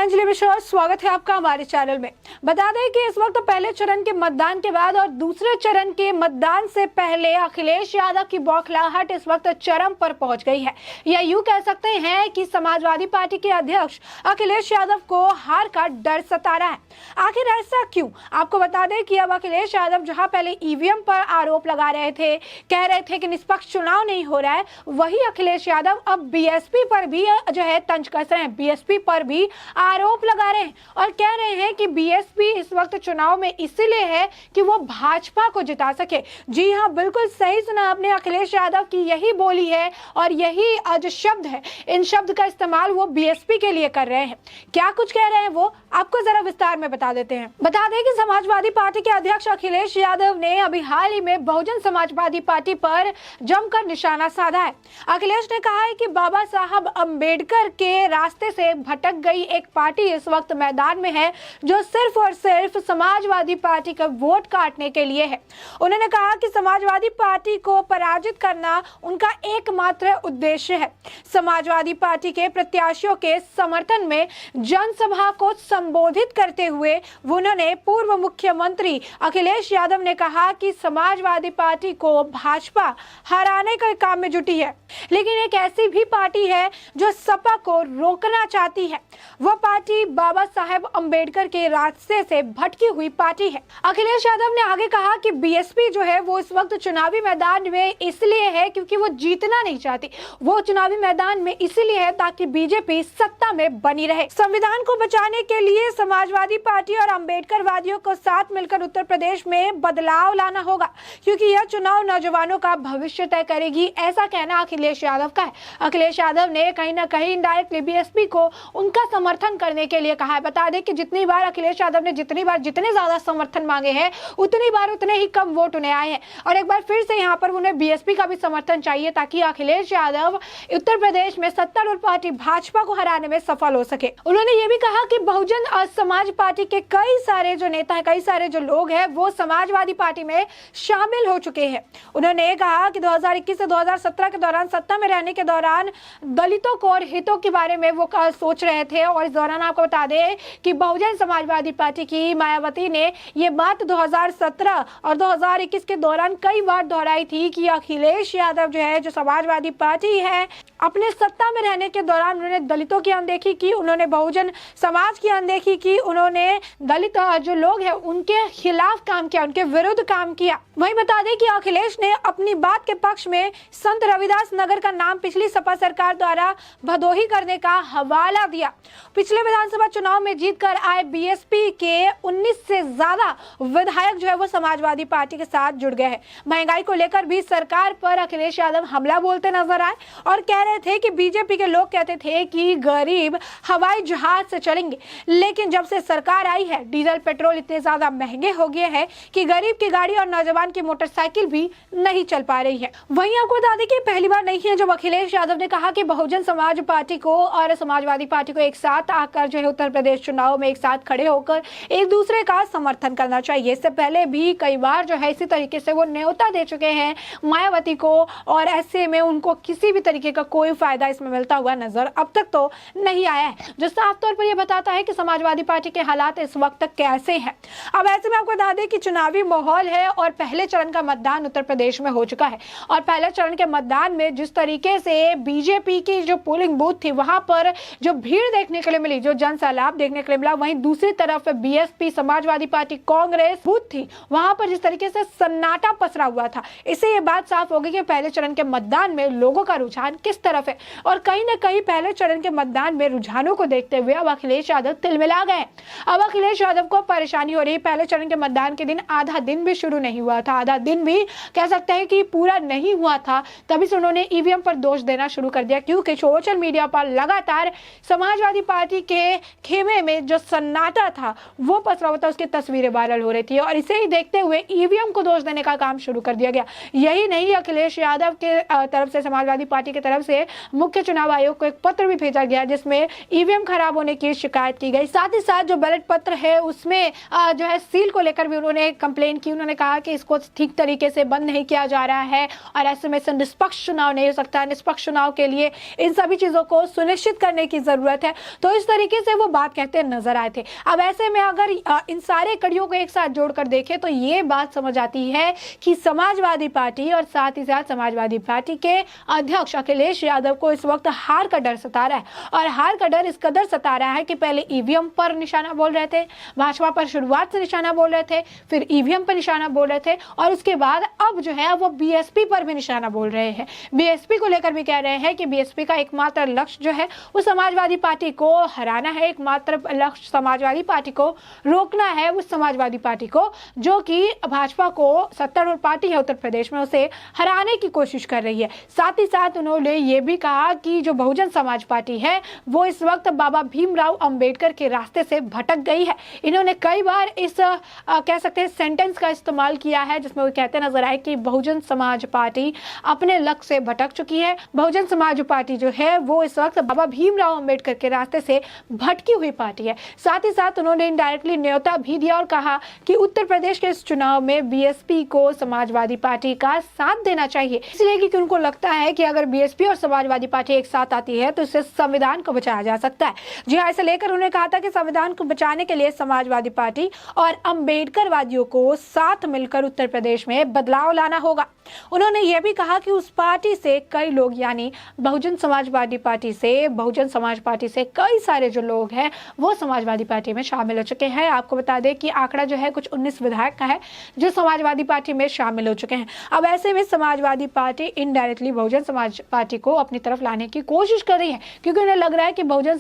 अंजलि मिश्रा, स्वागत है आपका हमारे चैनल में। बता दें कि इस वक्त पहले चरण के मतदान के बाद और दूसरे चरण के मतदान से पहले अखिलेश यादव की बौखलाहट इस वक्त चरम पर पहुंच गई है। या यूं कह सकते हैं कि समाजवादी पार्टी के अध्यक्ष अखिलेश यादव को हार का डर सता रहा है। आखिर ऐसा क्यों? आपको बता दें कि अब अखिलेश यादव जहां पहले ईवीएम पर आरोप लगा रहे थे, कह रहे थे कि निष्पक्ष चुनाव नहीं हो रहा है, वही अखिलेश यादव अब बीएसपी पर भी जो है तंज कस रहे हैं। बीएसपी पर भी आरोप लगा रहे हैं और कह रहे हैं कि बीएसपी इस वक्त चुनाव में इसीलिए है कि वो भाजपा को जिता सके। जी हां, बिल्कुल सही सुना आपने, अखिलेश यादव की यही बोली है और यही जो शब्द है, इन शब्द का इस्तेमाल वो बीएसपी के लिए कर रहे हैं। क्या कुछ कह रहे हैं वो आपको जरा विस्तार में बता देते हैं। बता दें कि समाजवादी पार्टी के अध्यक्ष अखिलेश यादव ने अभी हाल ही में बहुजन समाजवादी पार्टी पर जमकर निशाना साधा है। अखिलेश ने कहा है कि बाबा साहब अम्बेडकर के रास्ते से भटक गई एक पार्टी इस वक्त मैदान में है जो सिर्फ और सिर्फ समाजवादी पार्टी का वोट काटने के लिए है। उन्होंने कहा कि समाजवादी पार्टी को पराजित करना उनका एकमात्र उद्देश्य है। समाजवादी पार्टी के प्रत्याशियों के समर्थन में जनसभा को संबोधित करते हुए उन्होंने पूर्व मुख्यमंत्री अखिलेश यादव ने कहा कि समाजवादी पार्टी को भाजपा हराने के काम में जुटी है, लेकिन एक ऐसी भी पार्टी है जो सपा को रोकना चाहती है। वह पार्टी बाबा साहेब अम्बेडकर के रास्ते से भटकी हुई पार्टी है। अखिलेश यादव ने आगे कहा कि बीएसपी जो है वो इस वक्त चुनावी मैदान में इसलिए है क्योंकि वो जीतना नहीं चाहती। वो चुनावी मैदान में इसलिए है ताकि बीजेपी सत्ता में बनी रहे। संविधान को बचाने के लिए समाजवादी पार्टी और अम्बेडकर वादियों को साथ मिलकर उत्तर प्रदेश में बदलाव लाना होगा, क्योंकि यह चुनाव नौजवानों का भविष्य तय करेगी, ऐसा कहना अखिलेश यादव का है। अखिलेश यादव ने कहीं ना कहीं इनडायरेक्टली बीएसपी को उनका समर्थन करने के लिए कहा है। बता दें कि जितनी बार अखिलेश यादव ने जितने ज्यादा समर्थन मांगे हैं, उतनी बार उतने ही कम वोट उन्हें आए हैं और एक बार फिर से यहाँ पर उन्हें बीएसपी का भी समर्थन चाहिए ताकि अखिलेश यादव उत्तर प्रदेश में सत्तारूढ़ पार्टी भाजपा को हराने में सफल हो सके। उन्होंने ये भी कहा कि बहुजन समाज पार्टी के कई सारे जो नेता है, कई सारे जो लोग हैं, वो समाजवादी पार्टी में शामिल हो चुके हैं। उन्होंने कहा कि 2021 से 2017 के दौरान सत्ता में रहने के दौरान दलितों को और हितों के बारे में वो सोच रहे थे और इस दौरान आपको बता दें कि बहुजन समाजवादी पार्टी की मायावती ने ये बात 2017 और 2021 के दौरान कई बार दोहराई थी कि अखिलेश यादव जो है, जो समाजवादी पार्टी है, अपने सत्ता में रहने के दौरान उन्होंने दलितों की अनदेखी की, उन्होंने बहुजन समाज की अनदेखी की, उन्होंने दलित जो लोग हैं उनके खिलाफ काम किया, उनके विरुद्ध काम किया। वहीं बता दें कि अखिलेश ने अपनी बात के पक्ष में संत रविदास नगर का नाम पिछली सपा सरकार द्वारा भदोही करने का हवाला दिया। पिछले विधानसभा चुनाव में जीतकर आए बीएसपी के 19 से ज्यादा विधायक जो है वो समाजवादी पार्टी के साथ जुड़ गए हैं। महंगाई को लेकर भी सरकार पर अखिलेश यादव हमला बोलते नजर आए और कह रहे थे कि बीजेपी के लोग कहते थे कि गरीब हवाई जहाज से चलेंगे, लेकिन जब से सरकार आई है डीजल पेट्रोल इतने ज्यादा महंगे हो गए हैं कि गरीब की गाड़ी और नौजवान की मोटरसाइकिल भी नहीं चल पा रही है। वहीं आपको बता दें कि पहली बार नहीं है जब अखिलेश यादव ने कहा कि बहुजन समाज पार्टी को और समाजवादी पार्टी को एक साथ आकर जो है उत्तर प्रदेश चुनाव में एक साथ खड़े होकर एक दूसरे का समर्थन करना चाहिए। इससे पहले भी कई बार जो है इसी तरीके से वो न्योता दे चुके हैं मायावती को और ऐसे में उनको किसी भी तरीके का कोई फायदा इसमें मिलता हुआ नजर अब तक तो नहीं आया है, जो साफ तौर पर यह बताता है कि समाजवादी पार्टी के हालात इस वक्त कैसे हैं। अब ऐसे में आपको बता दें कि चुनावी माहौल है और पहले चरण का मतदान उत्तर प्रदेश में हो चुका है और पहले चरण के मतदान में जिस तरीके से बीजेपी की जो पोलिंग बूथ थी वहां पर जो भीड़ देखने के लिए मिली, जो जन सैलाब देखने के लिए मिला, वहीं दूसरी तरफ BSP Samajwadi party Congress booth थी, वहां पर जिस तरीके से सन्नाटा पसरा हुआ था, इससे ये बात साफ होगी कि पहले चरण के मतदान में लोगों का रुझान किस तरफ है। और कहीं ना कहीं पहले चरण के मतदान में रुझानों को देखते हुए अब अखिलेश यादव तिलमिला गए। अब अखिलेश यादव को परेशानी हो रही। पहले चरण के मतदान के दिन आधा दिन भी शुरू नहीं हुआ था, आधा दिन भी कह सकते हैं कि पूरा नहीं हुआ था, तभी से उन्होंने ईवीएम पर दोष देना शुरू कर दिया, क्योंकि सोशल मीडिया पर लगातार समाजवादी पार्टी के खेमे में जो सन्नाटा था वो पसरा हुआ था, उसकी तस्वीरें वायरल हो रही थी और इसे ही देखते हुए ईवीएम को दोष देने का काम शुरू कर दिया गया। यही नहीं, अखिलेश यादव के तरफ से, समाजवादी पार्टी की तरफ से से मुख्य चुनाव आयोग को एक पत्र भी भेजा गया जिसमें ईवीएम खराब होने की शिकायत की गई। साथ ही साथ जो बैलेट पत्र है उसमें जो है सील को लेकर भी उन्होंने कंप्लेन की। उन्होंने कहा कि इसको ठीक तरीके से बंद नहीं किया जा रहा है और ऐसे में निष्पक्ष चुनाव नहीं हो सकता। निष्पक्ष चुनाव के लिए इन सभी चीजों को सुनिश्चित करने की जरूरत है। तो इस तरीके से वो बात कहते नजर आए थे। अब ऐसे में अगर इन सारे कड़ियों को एक साथ जोड़कर देखें तो ये बात समझ आती है कि समाजवादी पार्टी और साथ ही साथ समाजवादी पार्टी के अध्यक्ष अखिलेश यादव को इस वक्त हार का डर सता रहा है। और हार का डर इस कदर सता रहा है कि पहले ईवीएम पर निशाना बोल रहे थे, भाजपा पर शुरुआत से निशाना बोल रहे थे, फिर ईवीएम पर निशाना बोल रहे थे और उसके बाद अब जो है वो बीएसपी पर भी निशाना बोल रहे हैं। बीएसपी को लेकर भी कह रहे हैं कि बीएसपी का एकमात्र लक्ष्य जो है वो समाजवादी पार्टी को हराना है, एकमात्र लक्ष्य समाजवादी पार्टी को रोकना है, उस समाजवादी पार्टी को जो कि भाजपा को सत्तारूढ़ पार्टी है उत्तर प्रदेश में उसे हराने की कोशिश कर रही है। साथ ही साथ उन्होंने ये भी कहा कि जो बहुजन समाज पार्टी है वो इस वक्त बाबा भीमराव अंबेडकर के रास्ते से भटक गई है। इन्होंने कई बार इस कह सकते हैं सेंटेंस का इस्तेमाल किया है जिसमें वो कहते नजर आए कि बहुजन समाज पार्टी अपने लक्ष्य से भटक चुकी है। बहुजन समाज पार्टी जो है वो इस वक्त बाबा भीमराव अंबेडकर के रास्ते से भटकी हुई पार्टी है। साथ ही साथ उन्होंने इनडायरेक्टली न्योता भी दिया और कहा कि उत्तर प्रदेश के इस चुनाव में बीएसपी को समाजवादी पार्टी का साथ देना चाहिए, इसलिए कि उनको लगता है कि अगर बीएसपी और समाजवादी पार्टी एक साथ आती है तो इससे संविधान को बचाया जा सकता है। जी हाँ, इसे लेकर उन्होंने कहा था कि संविधान को बचाने के लिए समाजवादी पार्टी और अंबेडकरवादियों को साथ मिलकर उत्तर प्रदेश में बदलाव लाना होगा। उन्होंने यह भी कहा कि उस पार्टी से कई लोग यानी बहुजन समाजवादी पार्टी से, बहुजन समाज पार्टी से कई सारे जो लोग हैं वो समाजवादी पार्टी में शामिल हो चुके हैं। आपको बता दें कि आंकड़ा जो है कुछ 19 विधायक का है जो समाजवादी पार्टी में शामिल हो चुके हैं। अब ऐसे में Samajwadi party indirectly Bahujan Samaj party को अपनी तरफ लाने की कोशिश कर रही है क्योंकि उन्हें लग रहा है कि बहुजन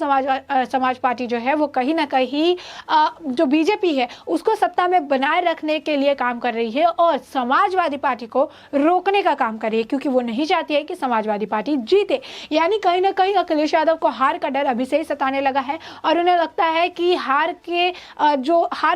समाज पार्टी जो है वो कहीं ना कहीं जो बीजेपी है उसको सत्ता में बनाए रखने के लिए काम कर रही है और समाजवादी पार्टी को रोकने का काम कर रही है क्योंकि वो नहीं चाहती है कि समाजवादी पार्टी जीते। यानी कहीं ना कहीं अखिलेश यादव को हार का डर अभी से ही सताने लगा है और उन्हें लगता है कि हार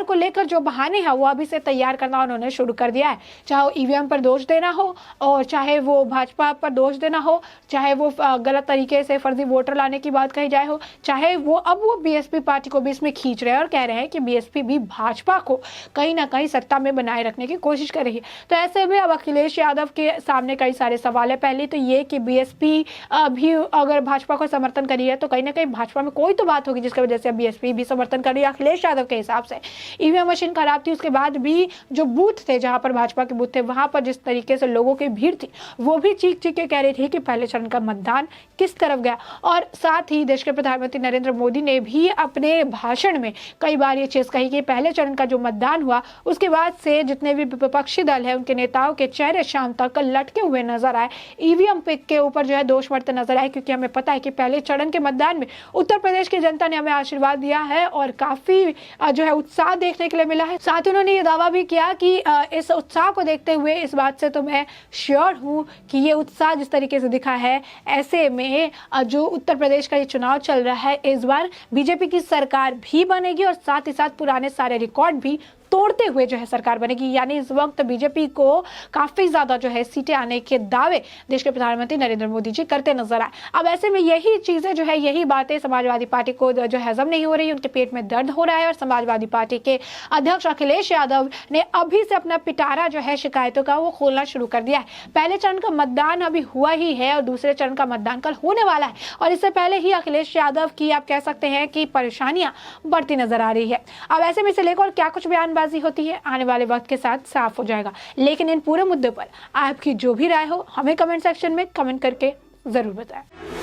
को लेकर जो बहाने हैं वो अभी से तैयार करना उन्होंने शुरू कर दिया है। चाहे वो ईवीएम पर दोष देना हो और चाहे वो भाजपा पर दोष देना हो, चाहे वो गलत तरीके से फर्जी वोटर लाने की बात कही जाए हो, चाहे वो बीएसपी पार्टी को भी इसमें खींच रहे हैं और कह रहे हैं कि बीएसपी भी भाजपा को कहीं ना कहीं सत्ता में बनाए रखने की कोशिश कर रही है। तो ऐसे में अब अखिलेश यादव के सामने कई सारे सवाल है। पहले तो ये कि बीएसपी भी अगर भाजपा को समर्थन करी है तो कहीं ना कहीं भाजपा में कोई तो बात होगी जिसकी वजह से बीएसपी भी समर्थन कर रही है। अखिलेश यादव के हिसाब से ईवीएम मशीन खराब थी, उसके बाद भी जो बूथ थे जहां पर भाजपा के बूथ थे वहां पर जिस तरीके से लोगों की भीड़ थी वो भी चीख चीख के कह रही थी कि पहले चरण का मतदान किस तरफ गया। और साथ ही देश के प्रधानमंत्री नरेंद्र मोदी ने भी अपने भाषण में कई बार ये चीज कही कि पहले चरण का जो मतदान हुआ उसके बाद से जितने भी विपक्षी दल है उनके नेताओं के चेहरे शाम तक लटके हुए नजर आए, ईवीएम पिक के ऊपर जो है दोष मरते नजर आए क्योंकि हमें पता है कि पहले चरण के मतदान में उत्तर प्रदेश की जनता ने हमें आशीर्वाद दिया है और काफी जो है उत्साह देखने के लिए मिला है। साथ ही उन्होंने ये दावा भी किया कि इस उत्साह को देखते हुए इस बात से तो मैं श्योर हूं कि ये उत्साह जिस तरीके से दिखा है ऐसे में जो उत्तर प्रदेश का ये चुनाव चल रहा है इस बार बीजेपी की सरकार भी बनेगी और साथ ही साथ पुराने सारे रिकॉर्ड भी तोड़ते हुए जो है सरकार बनेगी। यानी इस वक्त बीजेपी को काफी ज्यादा जो है सीटें आने के दावे देश के प्रधानमंत्री नरेंद्र मोदी जी करते नजर आए। अब ऐसे में यही चीजें जो है यही बातें समाजवादी पार्टी को जो हजम नहीं हो रही, उनके पेट में दर्द हो रहा है और समाजवादी पार्टी के अध्यक्ष अखिलेश यादव ने अभी से अपना पिटारा जो है शिकायतों का वो खोलना शुरू कर दिया है। पहले चरण का मतदान अभी हुआ ही है और दूसरे चरण का मतदान कल होने वाला है और इससे पहले ही अखिलेश यादव की आप कह सकते हैं कि परेशानियां बढ़ती नजर आ रही है। अब ऐसे में इसे लेकर क्या कुछ बयानबाजी होती है आने वाले वक्त के साथ साफ हो जाएगा, लेकिन इन पूरे मुद्दे पर आपकी जो भी राय हो हमें कमेंट सेक्शन में कमेंट करके जरूर बताएं।